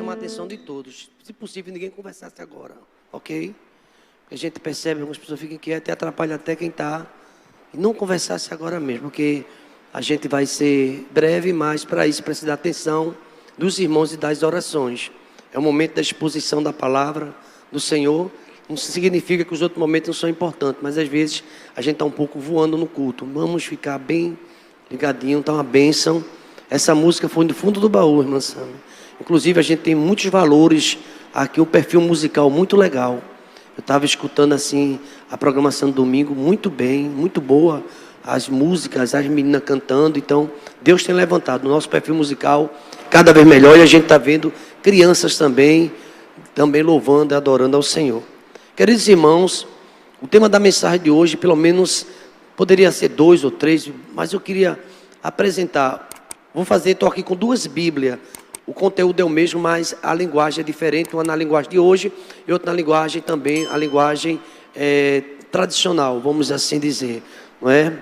chamar a atenção de todos. Se possível, ninguém conversasse agora, ok? A gente percebe, algumas pessoas ficam quietas e atrapalha até quem está. E não conversasse agora mesmo, porque a gente vai ser breve, mas para isso precisa da atenção dos irmãos e das orações. É o momento da exposição da palavra do Senhor. Não significa que os outros momentos não são importantes, mas às vezes a gente está um pouco voando no culto. Vamos ficar bem ligadinho, está uma bênção. Essa música foi do fundo do baú, irmã Sami. Inclusive a gente tem muitos valores aqui, um perfil musical muito legal. Eu estava escutando assim a programação do domingo, muito bem, muito boa. As músicas, as meninas cantando. Então, Deus tem levantado o nosso perfil musical cada vez melhor. E a gente está vendo crianças também louvando e adorando ao Senhor. Queridos irmãos, o tema da mensagem de hoje, pelo menos, poderia ser 2 ou 3, mas eu queria apresentar. Estou aqui com 2 Bíblias. O conteúdo é o mesmo, mas a linguagem é diferente. Uma na linguagem de hoje e outra na linguagem também, a linguagem tradicional, vamos assim dizer, não é?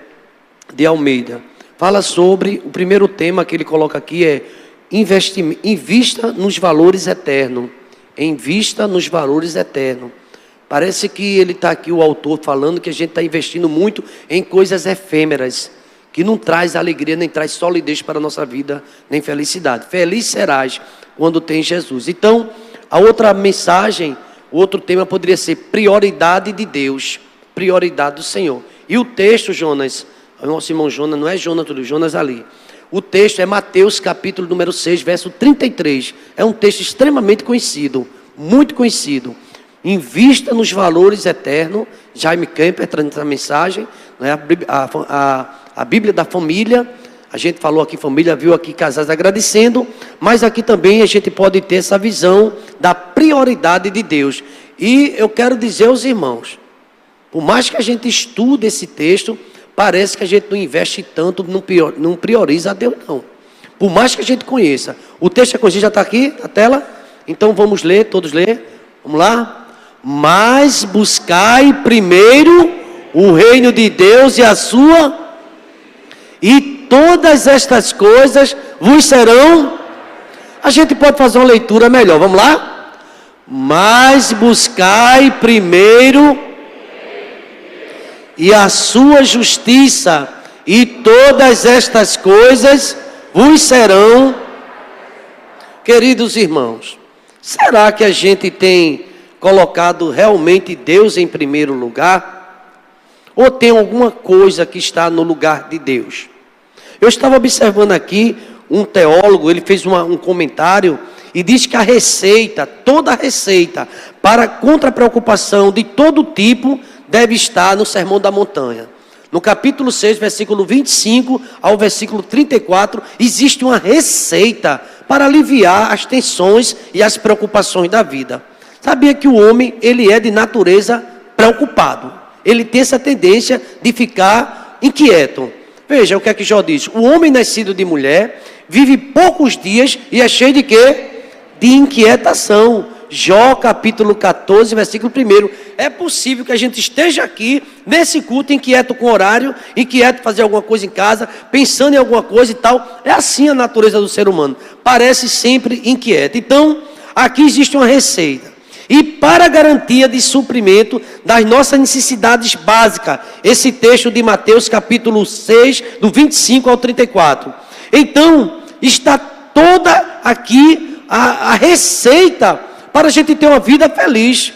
De Almeida. Fala sobre, o primeiro tema que ele coloca aqui é invista nos valores eternos. Invista nos valores eternos. Parece que ele está aqui, o autor, falando que a gente está investindo muito em coisas efêmeras, que não traz alegria, nem traz solidez para a nossa vida, nem felicidade. Feliz serás quando tem Jesus. Então, a outra mensagem, o outro tema poderia ser prioridade de Deus, prioridade do Senhor. E o texto, Jonas, o nosso irmão Jonas, não é Jonas, Jonas ali. O texto é Mateus capítulo número 6, verso 33. É um texto extremamente conhecido, muito conhecido. Invista nos valores eternos. Jaime Kemper traz a mensagem, né? A Bíblia da família. A gente falou aqui família, viu aqui casais agradecendo, mas aqui também a gente pode ter essa visão da prioridade de Deus. E eu quero dizer aos irmãos, por mais que a gente estude esse texto, parece que a gente não investe tanto, não prioriza a Deus não. Por mais que a gente conheça. O texto é conhecido, já está aqui na tela? Então vamos ler, todos ler. Vamos lá? Mas buscai primeiro o reino de Deus e a sua, e todas estas coisas vos serão. A gente pode fazer uma leitura melhor, vamos lá? Mas buscai primeiro e a sua justiça, e todas estas coisas vos serão. Queridos irmãos, será que a gente tem colocado realmente Deus em primeiro lugar? Ou tem alguma coisa que está no lugar de Deus? Eu estava observando aqui um teólogo, ele fez um comentário e diz que a receita, toda a receita para contra a preocupação de todo tipo deve estar no Sermão da Montanha. No capítulo 6, versículo 25 ao versículo 34, existe uma receita para aliviar as tensões e as preocupações da vida. Sabia que o homem, ele é de natureza preocupado. Ele tem essa tendência de ficar inquieto. Veja o que é que Jó diz. O homem nascido de mulher vive poucos dias e é cheio de quê? De inquietação. Jó capítulo 14, versículo 1. É possível que a gente esteja aqui, nesse culto, inquieto com o horário, inquieto fazer alguma coisa em casa, pensando em alguma coisa e tal. É assim a natureza do ser humano. Parece sempre inquieto. Então, aqui existe uma receita. E para a garantia de suprimento das nossas necessidades básicas, esse texto de Mateus capítulo 6, do 25 ao 34. Então, está toda aqui a receita para a gente ter uma vida feliz.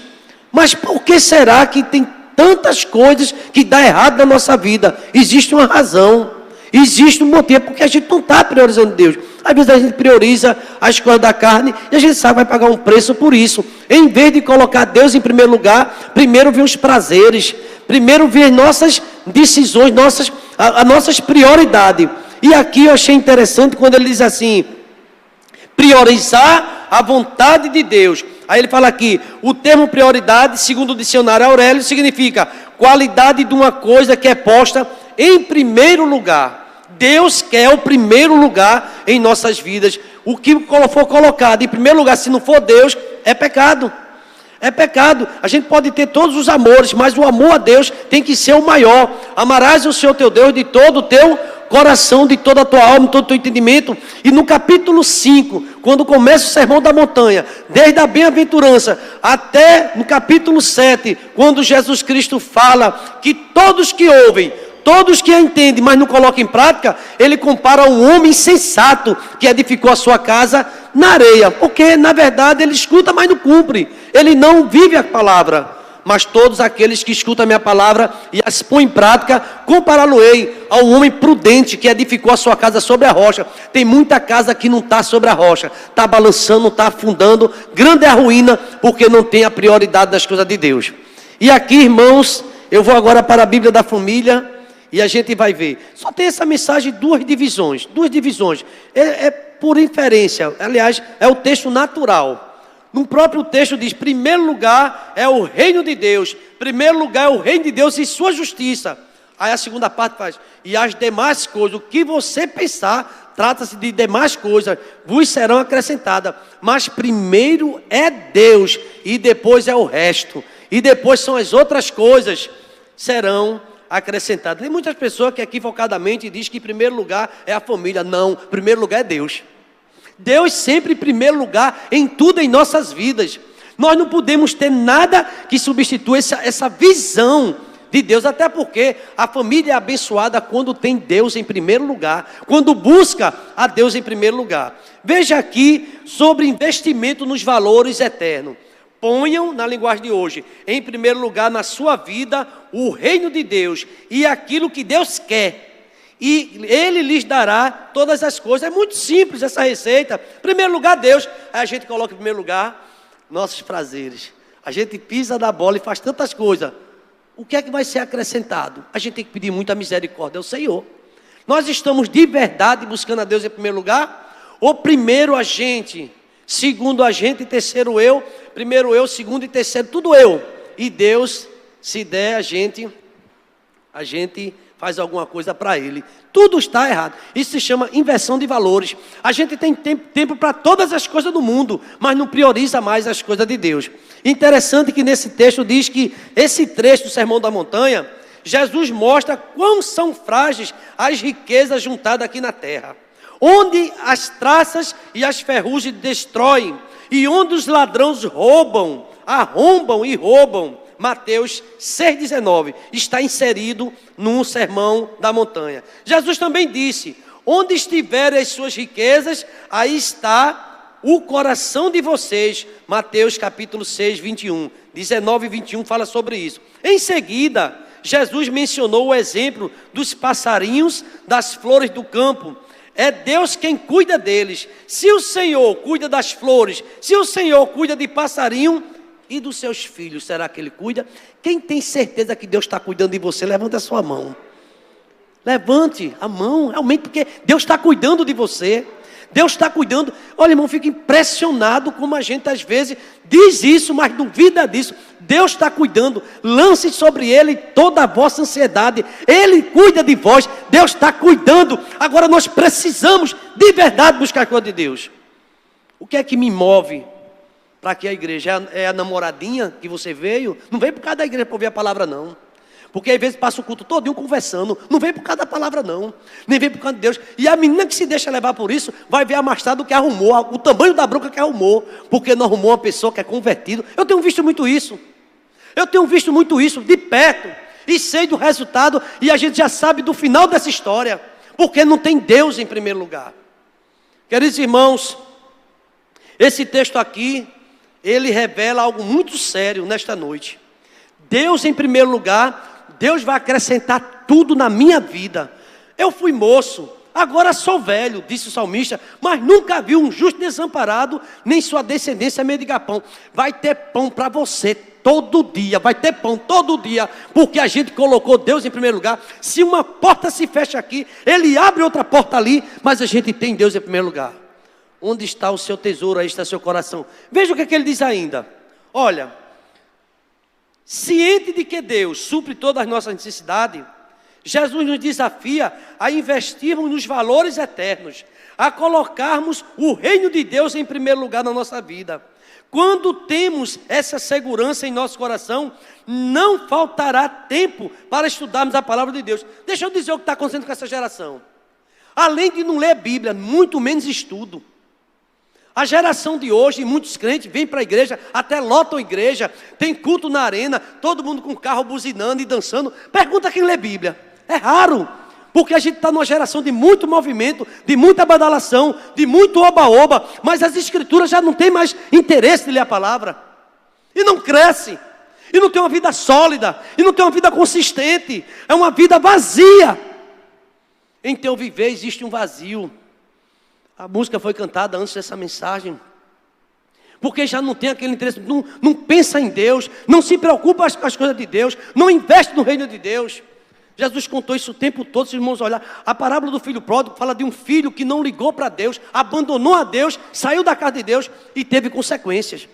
Mas por que será que tem tantas coisas que dá errado na nossa vida? Existe uma razão, existe um motivo, porque a gente não está priorizando Deus. Às vezes a gente prioriza as coisas da carne e a gente sabe que vai pagar um preço por isso. Em vez de colocar Deus em primeiro lugar, primeiro vem os prazeres, primeiro vem as nossas decisões, as nossas prioridades. E aqui eu achei interessante quando ele diz assim, priorizar a vontade de Deus. Aí ele fala aqui, o termo prioridade, segundo o dicionário Aurélio, significa qualidade de uma coisa que é posta em primeiro lugar. Deus quer o primeiro lugar em nossas vidas. O que for colocado em primeiro lugar, se não for Deus, é pecado. É pecado. A gente pode ter todos os amores, mas o amor a Deus tem que ser o maior. Amarás o Senhor teu Deus de todo o teu coração, de toda a tua alma, de todo o teu entendimento. E no capítulo 5, quando começa o Sermão da Montanha, desde a bem-aventurança até no capítulo 7, quando Jesus Cristo fala que todos que ouvem, todos que a entendem, mas não colocam em prática, ele compara um homem insensato que edificou a sua casa na areia, porque na verdade ele escuta, mas não cumpre, ele não vive a palavra. Mas todos aqueles que escutam a minha palavra e as põem em prática, compará-lo-ei ao homem prudente que edificou a sua casa sobre a rocha. Tem muita casa que não está sobre a rocha, está balançando, está afundando, grande é a ruína, porque não tem a prioridade das coisas de Deus. E aqui, irmãos, eu vou agora para a Bíblia da Família, e a gente vai ver. Só tem essa mensagem, duas divisões. É por inferência, aliás, é o texto natural. No próprio texto diz, primeiro lugar é o reino de Deus. Primeiro lugar é o reino de Deus e sua justiça. Aí a segunda parte faz, e as demais coisas, o que você pensar, trata-se de demais coisas, vos serão acrescentadas. Mas primeiro é Deus, e depois é o resto. E depois são as outras coisas, serão acrescentadas. Tem muitas pessoas que equivocadamente dizem que em primeiro lugar é a família. Não, em primeiro lugar é Deus. Deus sempre em primeiro lugar em tudo em nossas vidas. Nós não podemos ter nada que substitua essa visão de Deus, até porque a família é abençoada quando tem Deus em primeiro lugar, quando busca a Deus em primeiro lugar. Veja aqui sobre investimento nos valores eternos. Ponham, na linguagem de hoje, em primeiro lugar na sua vida o reino de Deus e aquilo que Deus quer. E Ele lhes dará todas as coisas. É muito simples essa receita. Primeiro lugar, Deus. Aí a gente coloca em primeiro lugar nossos prazeres. A gente pisa da bola e faz tantas coisas. O que é que vai ser acrescentado? A gente tem que pedir muita misericórdia ao Senhor. Nós estamos de verdade buscando a Deus em primeiro lugar? Ou primeiro a gente, segundo a gente e terceiro eu, primeiro eu, segundo e terceiro, tudo eu. E Deus, se der a gente faz alguma coisa para Ele. Tudo está errado. Isso se chama inversão de valores. A gente tem tempo para todas as coisas do mundo, mas não prioriza mais as coisas de Deus. Interessante que nesse texto diz que esse trecho do Sermão da Montanha, Jesus mostra quão são frágeis as riquezas juntadas aqui na terra. Onde as traças e as ferrugens destroem, e onde os ladrões arrombam e roubam. Mateus 6,19 está inserido no Sermão da Montanha. Jesus também disse, onde estiverem as suas riquezas, aí está o coração de vocês. Mateus capítulo 6, 21, 19 e 21 fala sobre isso. Em seguida, Jesus mencionou o exemplo dos passarinhos, das flores do campo. É Deus quem cuida deles. Se o Senhor cuida das flores, se o Senhor cuida de passarinho, e dos seus filhos, será que Ele cuida? Quem tem certeza que Deus está cuidando de você, levanta a sua mão. Levante a mão, realmente, porque Deus está cuidando de você. Deus está cuidando. Olha, irmão, fica impressionado como a gente às vezes diz isso, mas duvida disso. Deus está cuidando. Lance sobre Ele toda a vossa ansiedade. Ele cuida de vós. Deus está cuidando. Agora nós precisamos de verdade buscar a coisa de Deus. O que é que me move para que a igreja? É a namoradinha que você veio? Não veio por causa da igreja para ouvir a palavra, não. Porque às vezes passa o culto todinho conversando. Não vem por causa da palavra, não. Nem vem por causa de Deus. E a menina que se deixa levar por isso, vai ver a mastada do que arrumou, o tamanho da bronca que arrumou. Porque não arrumou uma pessoa que é convertida. Eu tenho visto muito isso. De perto. E sei do resultado. E a gente já sabe do final dessa história. Porque não tem Deus em primeiro lugar. Queridos irmãos, esse texto aqui, ele revela algo muito sério nesta noite. Deus em primeiro lugar, Deus vai acrescentar tudo na minha vida. Eu fui moço, agora sou velho, disse o salmista, mas nunca vi um justo desamparado, nem sua descendência mendigar pão. Vai ter pão para você todo dia, vai ter pão todo dia, porque a gente colocou Deus em primeiro lugar. Se uma porta se fecha aqui, Ele abre outra porta ali, mas a gente tem Deus em primeiro lugar. Onde está o seu tesouro, aí está o seu coração. Veja o que ele diz ainda. Olha, ciente de que Deus supre todas as nossas necessidades, Jesus nos desafia a investirmos nos valores eternos, a colocarmos o reino de Deus em primeiro lugar na nossa vida. Quando temos essa segurança em nosso coração, não faltará tempo para estudarmos a palavra de Deus. Deixa eu dizer o que está acontecendo com essa geração. Além de não ler Bíblia, muito menos estudo. A geração de hoje, muitos crentes vêm para a igreja, até lotam a igreja, tem culto na arena, todo mundo com carro buzinando e dançando. Pergunta quem lê Bíblia. É raro, porque a gente está numa geração de muito movimento, de muita badalação, de muito oba-oba, mas as escrituras já não têm mais interesse de ler a palavra. E não cresce, e não tem uma vida sólida, e não tem uma vida consistente, é uma vida vazia. Em teu viver existe um vazio. A música foi cantada antes dessa mensagem, porque já não tem aquele interesse, não pensa em Deus, não se preocupa com as coisas de Deus, não investe no reino de Deus. Jesus contou isso o tempo todo, se os irmãos olharem. A parábola do filho pródigo fala de um filho que não ligou para Deus, abandonou a Deus, saiu da casa de Deus e teve consequências.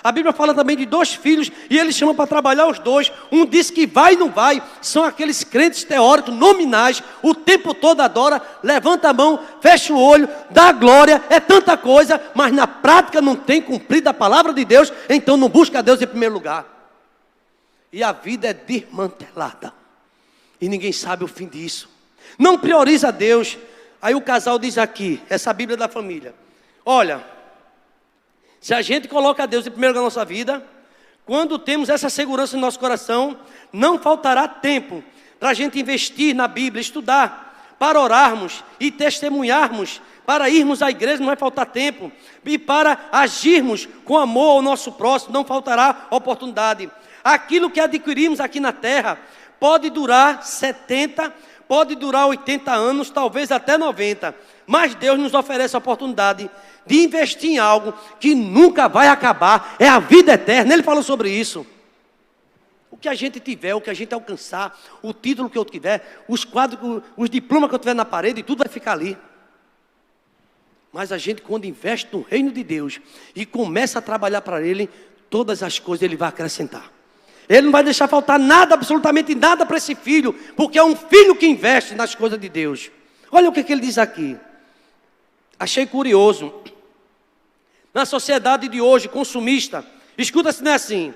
A Bíblia fala também de 2 filhos, e ele chama para trabalhar os 2. Um diz que vai e não vai. São aqueles crentes teóricos, nominais, o tempo todo adora, levanta a mão, fecha o olho, dá glória, é tanta coisa, mas na prática não tem cumprido a palavra de Deus, então não busca a Deus em primeiro lugar. E a vida é desmantelada, e ninguém sabe o fim disso. Não prioriza Deus. Aí o casal diz aqui, essa Bíblia da família: olha, se a gente coloca Deus em primeiro lugar na nossa vida, quando temos essa segurança no nosso coração, não faltará tempo para a gente investir na Bíblia, estudar, para orarmos e testemunharmos, para irmos à igreja não vai faltar tempo, e para agirmos com amor ao nosso próximo, não faltará oportunidade. Aquilo que adquirimos aqui na terra pode durar 70, pode durar 80 anos, talvez até 90, mas Deus nos oferece a oportunidade de investir em algo que nunca vai acabar, é a vida eterna. Ele falou sobre isso. O que a gente tiver, o que a gente alcançar, o título que eu tiver, os quadros, os diplomas que eu tiver na parede, tudo vai ficar ali. Mas a gente, quando investe no reino de Deus e começa a trabalhar para Ele, todas as coisas Ele vai acrescentar. Ele não vai deixar faltar nada, absolutamente nada para esse filho, porque é um filho que investe nas coisas de Deus. Olha o que ele diz aqui. Achei curioso. Na sociedade de hoje, consumista, escuta-se, não é assim,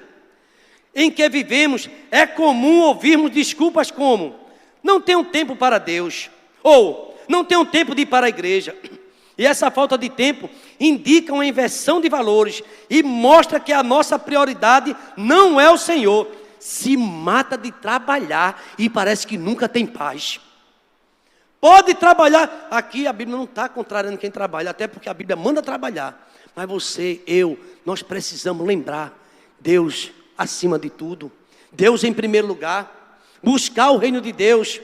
em que vivemos, é comum ouvirmos desculpas como: não tenho tempo para Deus, ou não tenho tempo de ir para a igreja. E essa falta de tempo indica uma inversão de valores e mostra que a nossa prioridade não é o Senhor. Se mata de trabalhar e parece que nunca tem paz. Pode trabalhar. Aqui a Bíblia não está contrariando quem trabalha, até porque a Bíblia manda trabalhar. Mas você, eu, nós precisamos lembrar Deus acima de tudo. Deus em primeiro lugar. Buscar o reino de Deus.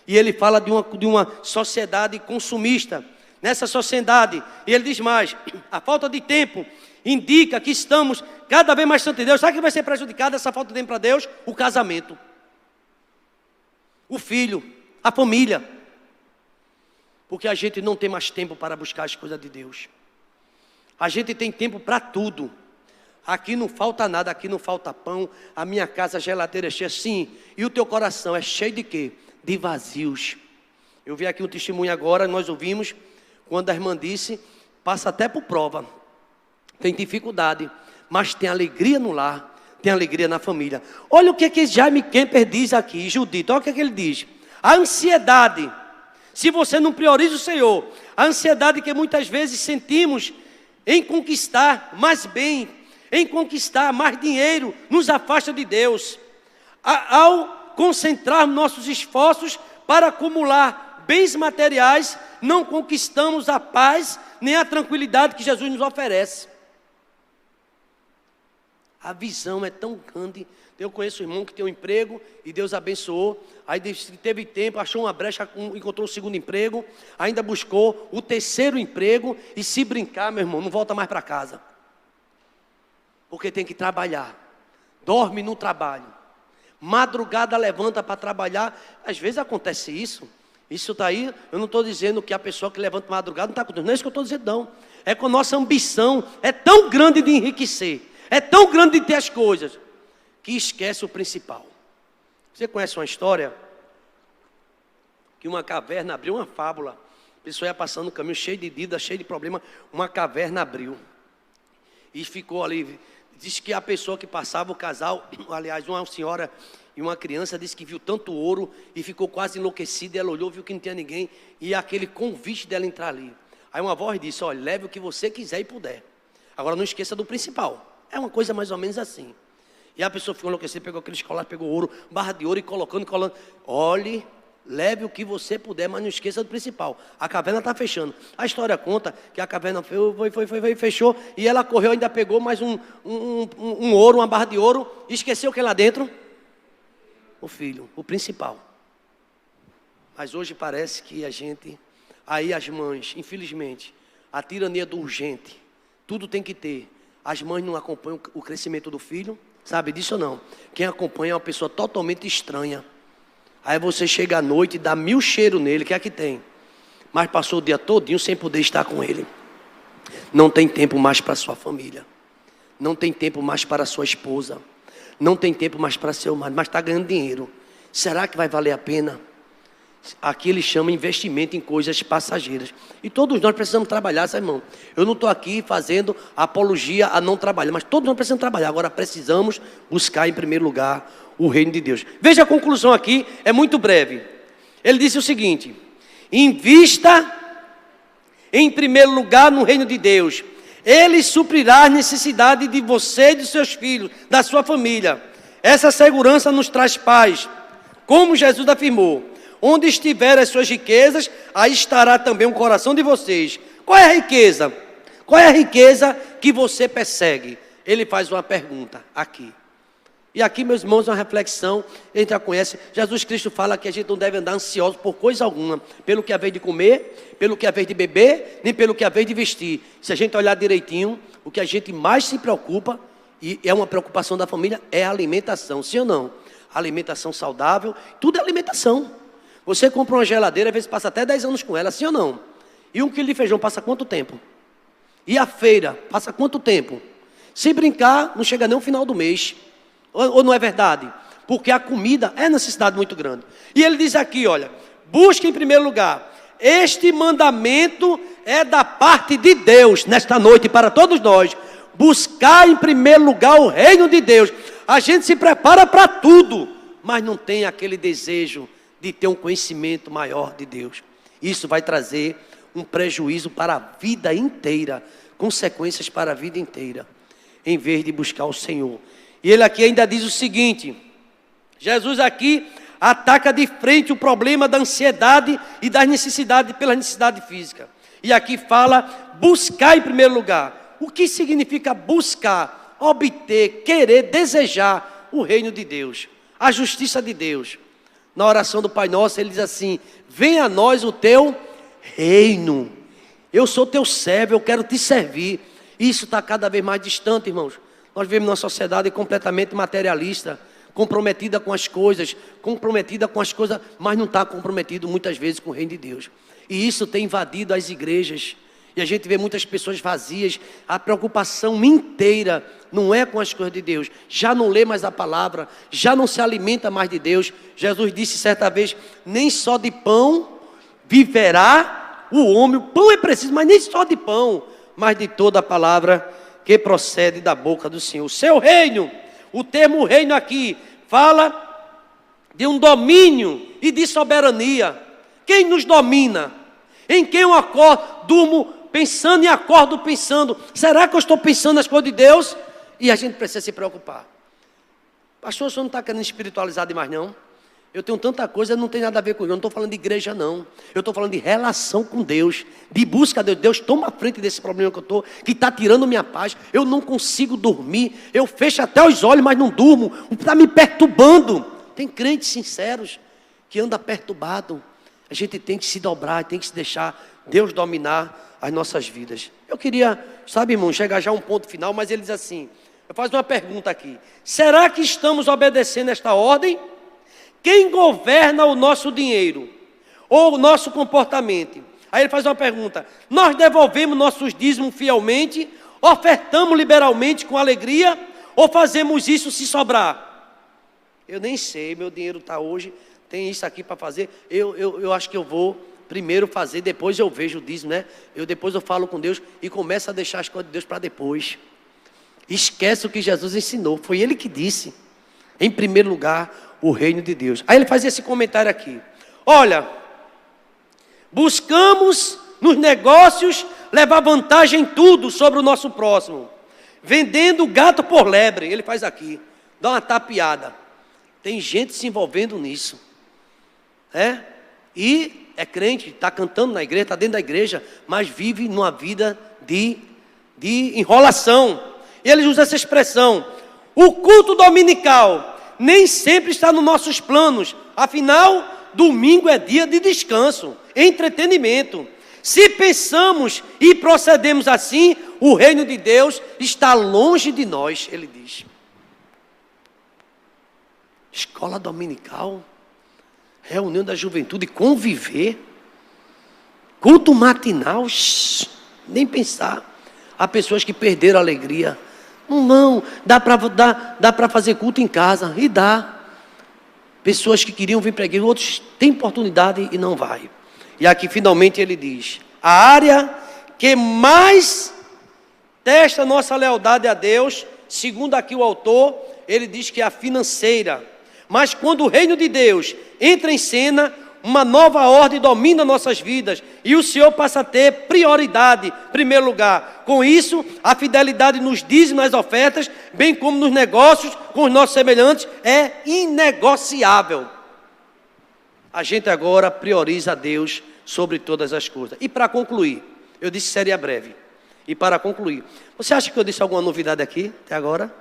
E ele fala de uma sociedade consumista. Nessa sociedade, e ele diz mais: a falta de tempo indica que estamos cada vez mais distantes de Deus. Sabe que vai ser prejudicado essa falta de tempo para Deus? O casamento, o filho, a família. Porque a gente não tem mais tempo para buscar as coisas de Deus. A gente tem tempo para tudo. Aqui não falta nada, aqui não falta pão. A minha casa, a geladeira é cheia, sim. E o teu coração é cheio de quê? De vazios. Eu vi aqui um testemunho agora, nós ouvimos, quando a irmã disse, passa até por prova, tem dificuldade, mas tem alegria no lar, tem alegria na família. Olha o que Jaime Kemper diz aqui, Judito, olha o que ele diz: a ansiedade, se você não prioriza o Senhor, a ansiedade que muitas vezes sentimos em conquistar mais bem, em conquistar mais dinheiro, nos afasta de Deus. Ao concentrar nossos esforços para acumular bens materiais, não conquistamos a paz nem a tranquilidade que Jesus nos oferece. A visão é tão grande. Eu conheço um irmão que tem um emprego e Deus abençoou. Aí teve tempo, achou uma brecha, encontrou o segundo emprego, ainda buscou o terceiro emprego e, se brincar, meu irmão, não volta mais para casa. Porque tem que trabalhar. Dorme no trabalho. Madrugada levanta para trabalhar. Às vezes acontece isso. Isso está aí, eu não estou dizendo que a pessoa que levanta madrugada não está acontecendo. Não é isso que eu estou dizendo, não. É que a nossa ambição é tão grande de enriquecer, é tão grande de ter as coisas, que esquece o principal. Você conhece uma história? Que uma caverna abriu, uma fábula. A pessoa ia passando no caminho cheio de dívida, cheio de problema. Uma caverna abriu. E ficou ali. Diz que a pessoa que passava, o casal, aliás, uma senhora e uma criança, disse que viu tanto ouro e ficou quase enlouquecida. Ela olhou, viu que não tinha ninguém, e aquele convite dela entrar ali. Aí uma voz disse, olha, leve o que você quiser e puder. Agora não esqueça do principal. É uma coisa mais ou menos assim. E a pessoa ficou enlouquecida, pegou aquele escolar, pegou ouro, barra de ouro e colocando. Olhe, leve o que você puder, mas não esqueça do principal. A caverna está fechando. A história conta que a caverna fechou e ela correu, ainda pegou mais um ouro, uma barra de ouro, e esqueceu o que é lá dentro? O filho, o principal. Mas hoje parece que aí as mães, infelizmente, a tirania do urgente, tudo tem que ter. As mães não acompanham o crescimento do filho, sabe disso ou não? Quem acompanha é uma pessoa totalmente estranha. Aí você chega à noite e dá 1000 cheiros nele, que é que tem. Mas passou o dia todinho sem poder estar com ele. Não tem tempo mais para sua família. Não tem tempo mais para sua esposa. Não tem tempo mais para seu marido, mas está ganhando dinheiro. Será que vai valer a pena? Aqui ele chama investimento em coisas passageiras. E todos nós precisamos trabalhar, sabe, irmão? Eu não estou aqui fazendo apologia a não trabalhar, mas todos nós precisamos trabalhar. Agora precisamos buscar em primeiro lugar o reino de Deus. Veja a conclusão aqui, é muito breve. Ele disse o seguinte: invista em primeiro lugar no reino de Deus. Ele suprirá as necessidades de você e de seus filhos, da sua família. Essa segurança nos traz paz. Como Jesus afirmou, onde estiver as suas riquezas, aí estará também o coração de vocês. Qual é a riqueza? Qual é a riqueza que você persegue? Ele faz uma pergunta aqui. E aqui, meus irmãos, uma reflexão, a gente já conhece. Jesus Cristo fala que a gente não deve andar ansioso por coisa alguma, pelo que é vez de comer, pelo que é vez de beber, nem pelo que é vez de vestir. Se a gente olhar direitinho, o que a gente mais se preocupa, e é uma preocupação da família, é a alimentação, sim ou não? Alimentação saudável, tudo é alimentação. Você compra uma geladeira, às vezes passa até 10 anos com ela, sim ou não? E 1 quilo de feijão passa quanto tempo? E a feira passa quanto tempo? Se brincar, não chega nem o final do mês. Ou não é verdade? Porque a comida é necessidade muito grande. E ele diz aqui, olha, busque em primeiro lugar. Este mandamento é da parte de Deus, nesta noite, para todos nós. Buscar em primeiro lugar o reino de Deus. A gente se prepara para tudo, mas não tem aquele desejo de ter um conhecimento maior de Deus. Isso vai trazer um prejuízo para a vida inteira, consequências para a vida inteira, em vez de buscar o Senhor. E ele aqui ainda diz o seguinte, Jesus aqui ataca de frente o problema da ansiedade e das necessidades pela necessidade física. E aqui fala buscar em primeiro lugar. O que significa buscar? Obter, querer, desejar o reino de Deus, a justiça de Deus. Na oração do Pai Nosso, ele diz assim, venha a nós o teu reino. Eu sou teu servo, eu quero te servir. Isso está cada vez mais distante, irmãos. Nós vivemos numa sociedade completamente materialista, comprometida com as coisas, mas não está comprometido muitas vezes com o reino de Deus. E isso tem invadido as igrejas. E a gente vê muitas pessoas vazias. A preocupação inteira não é com as coisas de Deus. Já não lê mais a palavra, já não se alimenta mais de Deus. Jesus disse certa vez, nem só de pão viverá o homem. O pão é preciso, mas nem só de pão, mas de toda a palavra que procede da boca do Senhor. O seu reino, o termo reino aqui, fala de um domínio e de soberania. Quem nos domina? Em quem eu acordo, durmo pensando e acordo pensando, será que eu estou pensando nas coisas de Deus? E a gente precisa se preocupar. Pastor, o senhor não está querendo espiritualizar demais não? Eu tenho tanta coisa, não tem nada a ver com isso. Eu não estou falando de igreja não. Eu estou falando de relação com Deus, de busca de Deus. Deus, toma a frente desse problema que eu estou, que está tirando minha paz. Eu não consigo dormir. Eu fecho até os olhos, mas não durmo. Está me perturbando. Tem crentes sinceros que andam perturbado. A gente tem que se dobrar, tem que se deixar Deus dominar as nossas vidas. Eu queria, sabe, irmão, chegar já a um ponto final, mas ele diz assim, eu faço uma pergunta aqui. Será que estamos obedecendo esta ordem? Quem governa o nosso dinheiro? Ou o nosso comportamento? Aí ele faz uma pergunta. Nós devolvemos nossos dízimos fielmente? Ofertamos liberalmente com alegria? Ou fazemos isso se sobrar? Eu nem sei, meu dinheiro está hoje, tem isso aqui para fazer. Eu acho que eu vou primeiro fazer, depois eu vejo o dízimo, né? Depois eu falo com Deus e começo a deixar as coisas de Deus para depois. Esquece o que Jesus ensinou, foi Ele que disse. Em primeiro lugar, o reino de Deus. Aí ele faz esse comentário aqui. Olha, buscamos nos negócios, levar vantagem em tudo sobre o nosso próximo. Vendendo gato por lebre. Ele faz aqui, dá uma tapeada. Tem gente se envolvendo nisso. E é crente, está cantando na igreja, está dentro da igreja, mas vive numa vida de enrolação. E ele usa essa expressão: o culto dominical nem sempre está nos nossos planos. Afinal, domingo é dia de descanso, entretenimento. Se pensamos e procedemos assim, o reino de Deus está longe de nós, ele diz. Escola dominical, reunião da juventude, conviver, culto matinal, nem pensar. Há pessoas que perderam a alegria. Não, dá para fazer culto em casa, e dá. Pessoas que queriam vir para a igreja, outros têm oportunidade e não vai. E aqui finalmente ele diz: a área que mais testa a nossa lealdade a Deus, segundo aqui o autor, ele diz que é a financeira. Mas quando o reino de Deus entra em cena, uma nova ordem domina nossas vidas e o Senhor passa a ter prioridade, em primeiro lugar. Com isso, a fidelidade nos dízimos, nas ofertas, bem como nos negócios com os nossos semelhantes, é inegociável. A gente agora prioriza a Deus sobre todas as coisas. E para concluir, eu disse que seria breve. E para concluir, você acha que eu disse alguma novidade aqui até agora?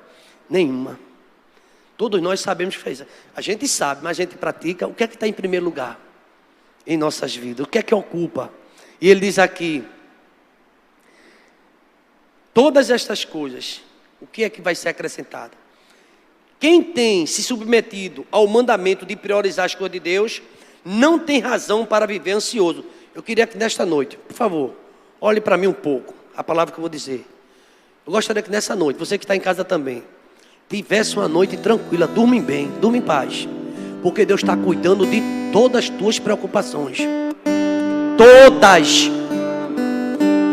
Nenhuma. Todos nós sabemos que fez. A gente sabe, mas a gente pratica. O que é que está em primeiro lugar em nossas vidas? O que é que ocupa? E ele diz aqui: todas estas coisas, o que é que vai ser acrescentado? Quem tem se submetido ao mandamento de priorizar as coisas de Deus, não tem razão para viver ansioso. Eu queria que nesta noite, por favor, olhe para mim um pouco, a palavra que eu vou dizer. Eu gostaria que nessa noite, você que está em casa também, tivesse uma noite tranquila, durma bem, durma em paz, porque Deus está cuidando de todas as tuas preocupações, todas,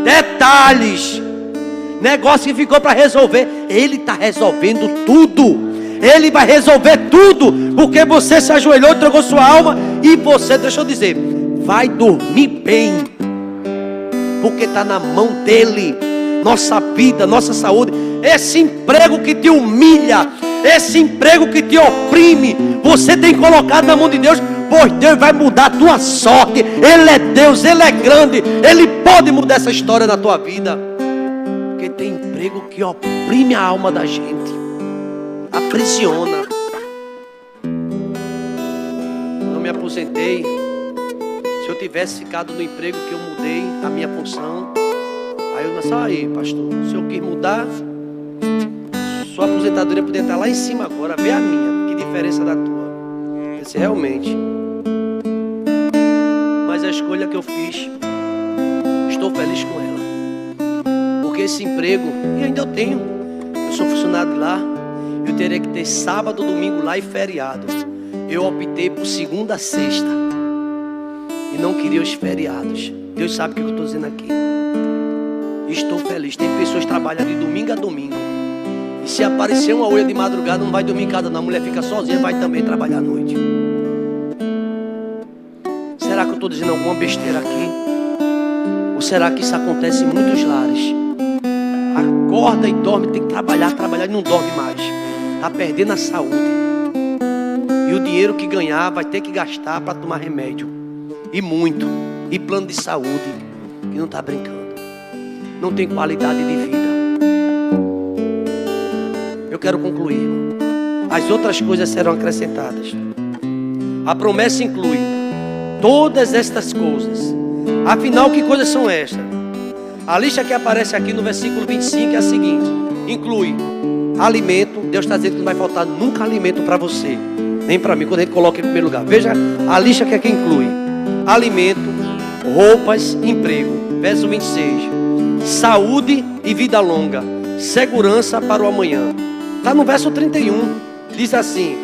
detalhes, negócio que ficou para resolver, Ele está resolvendo tudo, Ele vai resolver tudo, porque você se ajoelhou, entregou sua alma, e você, deixa eu dizer, vai dormir bem, porque está na mão dEle, nossa vida, nossa saúde. Esse emprego que te humilha, esse emprego que te oprime, você tem colocado na mão de Deus, pois Deus vai mudar a tua sorte. Ele é Deus, Ele é grande, Ele pode mudar essa história da tua vida. Porque tem emprego que oprime a alma da gente, aprisiona. Quando eu me aposentei, se eu tivesse ficado no emprego que eu mudei, a minha função, aí eu disse: aí pastor, se eu quis mudar, sua aposentadoria poderia estar lá em cima agora, vê a minha, que diferença da tua. Eu disse: realmente, mas a escolha que eu fiz, estou feliz com ela, porque esse emprego, e ainda eu tenho, eu sou funcionário de lá, eu teria que ter sábado, domingo lá e feriado. Eu optei por segunda a sexta e não queria os feriados. Deus sabe o que eu estou dizendo aqui. Estou feliz. Tem pessoas que trabalham de domingo a domingo, e se aparecer uma olha de madrugada, não vai dormir em casa não. A mulher fica sozinha, vai também trabalhar à noite. Será que eu estou dizendo alguma besteira aqui? Ou será que isso acontece em muitos lares? Acorda e dorme, tem que trabalhar e não dorme mais. Está perdendo a saúde. E o dinheiro que ganhar vai ter que gastar para tomar remédio. E muito. E plano de saúde. E não está brincando. Não tem qualidade de vida. Eu quero concluir. As outras coisas serão acrescentadas. A promessa inclui todas estas coisas. Afinal, que coisas são estas? A lista que aparece aqui no versículo 25 é a seguinte: inclui alimento. Deus está dizendo que não vai faltar nunca alimento para você, nem para mim, quando a gente coloca em primeiro lugar. Veja a lista que aqui inclui: alimento, roupas, emprego. Verso 26: saúde e vida longa, segurança para o amanhã. Está no verso 31, diz assim: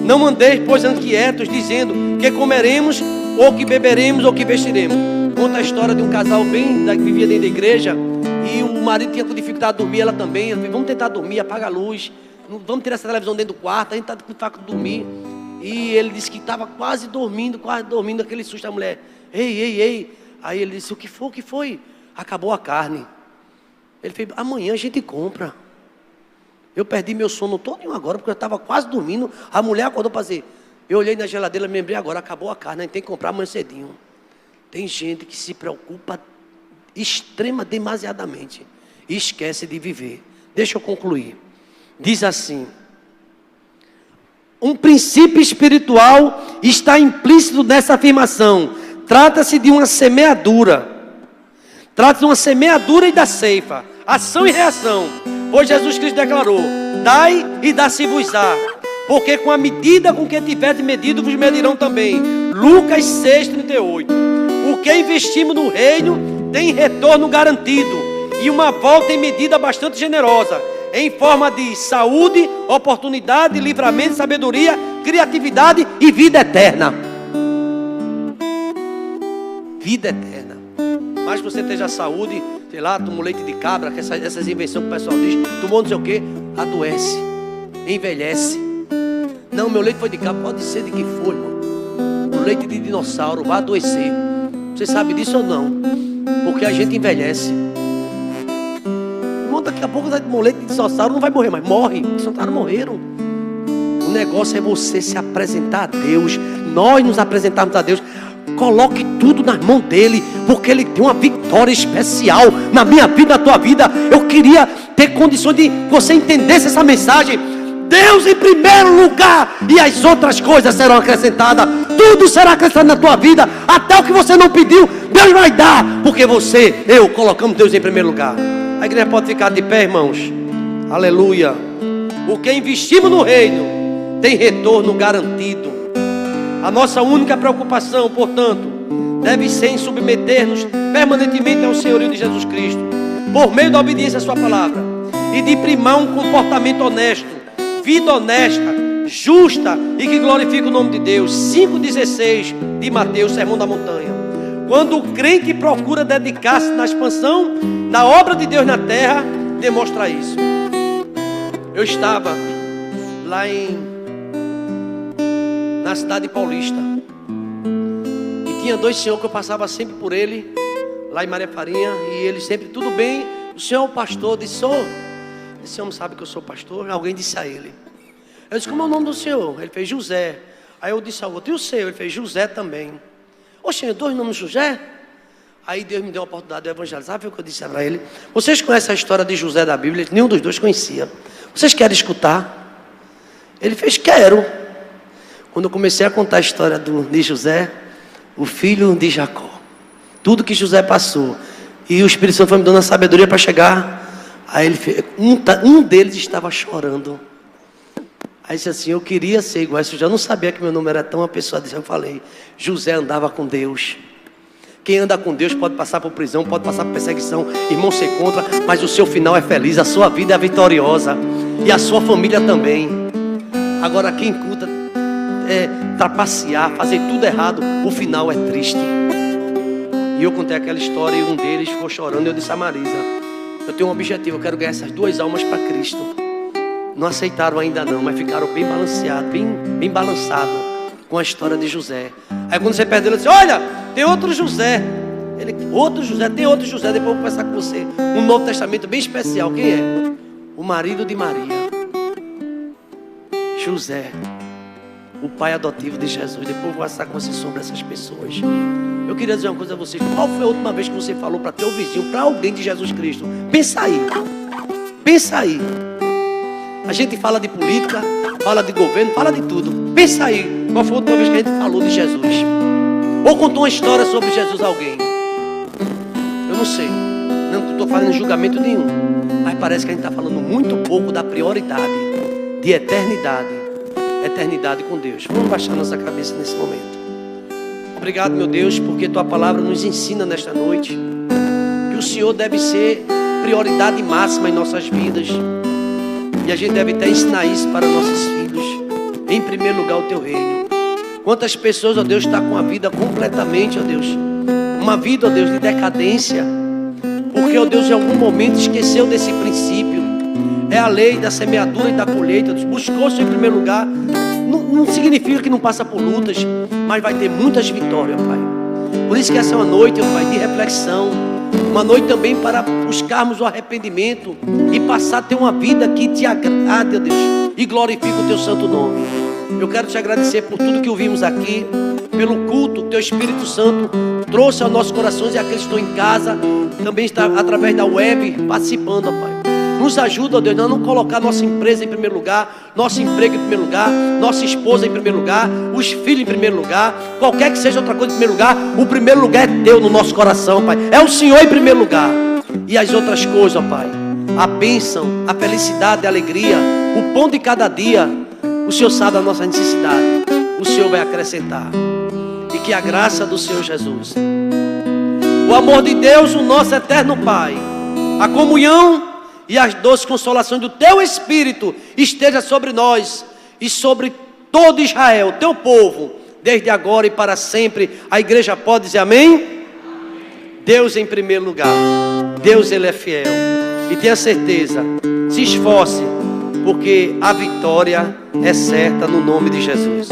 não andeis, pois, inquietos, dizendo que comeremos, ou que beberemos, ou que vestiremos. Conta a história de um casal bem que vivia dentro da igreja, e o marido tinha com dificuldade de dormir, ela também. Ela disse: vamos tentar dormir, apaga a luz, vamos tirar essa televisão dentro do quarto, a gente está com dificuldade de dormir. E ele disse que estava quase dormindo, aquele susto. A mulher: ei, Aí ele disse: o que foi? O que foi? Acabou a carne. Ele fez: amanhã a gente compra. Eu perdi meu sono todo agora, porque eu estava quase dormindo. A mulher acordou para dizer. Eu olhei na geladeira e me lembrei agora: acabou a carne, a gente tem que comprar amanhã cedinho. Tem gente que se preocupa demasiadamente e esquece de viver. Deixa eu concluir. Diz assim: um princípio espiritual está implícito nessa afirmação. Trata-se de uma semeadura. Trata-se de uma semeadura e da ceifa. Ação e reação. Pois Jesus Cristo declarou: dai e dá-se-vos-á. Porque com a medida com que tiverdes medido, vos medirão também. Lucas 6,38. O que investimos no reino tem retorno garantido. E uma volta em medida bastante generosa. Em forma de saúde, oportunidade, livramento, sabedoria, criatividade e vida eterna. Vida eterna. Mas que você esteja saúde, sei lá, tomou leite de cabra, que essas invenções que o pessoal diz, tomou não sei o que, adoece, envelhece. Não, meu leite foi de cabra, pode ser de que for, irmão. O leite de dinossauro vai adoecer. Você sabe disso ou não? Porque a gente envelhece. Irmão, daqui a pouco o leite de dinossauro não vai morrer, mas morre. Os dinossauros morreram. O negócio é você se apresentar a Deus. Nós nos apresentarmos a Deus. Coloque tudo nas mãos dele, porque ele tem uma vitória especial na minha vida, na tua vida. Eu queria ter condições de você entendesse essa mensagem. Deus em primeiro lugar, e as outras coisas serão acrescentadas. Tudo será acrescentado na tua vida. Até o que você não pediu, Deus vai dar, porque eu colocamos Deus em primeiro lugar. A igreja pode ficar de pé, irmãos. Aleluia. O que investimos no reino tem retorno garantido. A nossa única preocupação, portanto, deve ser em submeter-nos permanentemente ao senhorio de Jesus Cristo, por meio da obediência à sua palavra, e de primar um comportamento honesto, vida honesta, justa e que glorifica o nome de Deus. 5,16 de Mateus, Sermão da Montanha. Quando o crente procura dedicar-se na expansão da obra de Deus na terra, demonstra isso. Eu estava lá na cidade paulista, e tinha dois senhores que eu passava sempre por ele, lá em Maria Farinha, e ele sempre: tudo bem, o senhor é o pastor? Eu disse: esse homem sabe que eu sou pastor? Alguém disse a ele. Eu disse: como é o nome do senhor? Ele fez: José. Aí eu disse ao outro: e o seu? Ele fez: José também. Oxe, senhor, dois nomes José? Aí Deus me deu a oportunidade de evangelizar. Foi o que eu disse para ele: vocês conhecem a história de José da Bíblia? Nenhum dos dois conhecia. Vocês querem escutar? Ele fez: quero. Quando eu comecei a contar a história de José, o filho de Jacó, tudo que José passou, e o Espírito Santo foi me dando a sabedoria para chegar. Aí ele fez, um deles estava chorando. Aí disse assim: eu queria ser igual. Eu já não sabia que meu nome era tão. A pessoa disse: eu falei, José andava com Deus. Quem anda com Deus pode passar por prisão, pode passar por perseguição, irmão ser contra, mas o seu final é feliz, a sua vida é vitoriosa, e a sua família também. Agora quem culta trapacear, fazer tudo errado, o final é triste. E eu contei aquela história e um deles ficou chorando. Eu disse a Marisa: eu tenho um objetivo, eu quero ganhar essas duas almas para Cristo. Não aceitaram ainda não, mas ficaram bem balanceados, bem balançados com a história de José. Aí quando você perdeu, ele disse: olha, tem outro José. Ele: outro José? Tem outro José, depois eu vou conversar com você. Um Novo Testamento bem especial. Quem é? O marido de Maria, José, o pai adotivo de Jesus. Depois eu vou conversar com você sobre essas pessoas. Eu queria dizer uma coisa a vocês: qual foi a última vez que você falou para teu vizinho, para alguém de Jesus Cristo? Pensa aí. Pensa aí. A gente fala de política, fala de governo, fala de tudo. Pensa aí, qual foi a última vez que a gente falou de Jesus? Ou contou uma história sobre Jesus a alguém? Eu não sei. Não estou fazendo julgamento nenhum. Mas parece que a gente está falando muito pouco da prioridade de eternidade. Eternidade com Deus. Vamos baixar nossa cabeça nesse momento. Obrigado, meu Deus, porque Tua palavra nos ensina nesta noite que o Senhor deve ser prioridade máxima em nossas vidas. E a gente deve até ensinar isso para nossos filhos. Em primeiro lugar, o Teu reino. Quantas pessoas, ó Deus, está com a vida completamente, ó Deus, uma vida, ó Deus, de decadência, porque, ó Deus, em algum momento esqueceu desse princípio. É a lei da semeadura e da colheita. Buscou-se em primeiro lugar. Não significa que não passa por lutas, mas vai ter muitas vitórias, Pai. Por isso que essa é uma noite, Pai, de reflexão. Uma noite também para buscarmos o arrependimento e passar a ter uma vida que te agrade, ó Deus, e glorifique o teu santo nome. Eu quero te agradecer por tudo que ouvimos aqui, pelo culto que teu Espírito Santo trouxe aos nossos corações e aqueles que estão em casa, também está através da web participando, ó Pai. Nos ajuda, ó Deus, a não colocar nossa empresa em primeiro lugar, nosso emprego em primeiro lugar, nossa esposa em primeiro lugar, os filhos em primeiro lugar, qualquer que seja outra coisa em primeiro lugar. O primeiro lugar é teu no nosso coração, Pai. É o Senhor em primeiro lugar. E as outras coisas, ó Pai, a bênção, a felicidade, a alegria, o pão de cada dia, o Senhor sabe a nossa necessidade. O Senhor vai acrescentar. E que a graça do Senhor Jesus, o amor de Deus, o nosso eterno Pai, a comunhão e as doces consolações do teu Espírito esteja sobre nós e sobre todo Israel, teu povo, desde agora e para sempre. A igreja pode dizer amém? Deus em primeiro lugar. Deus, Ele é fiel. E tenha certeza, se esforce, porque a vitória é certa no nome de Jesus.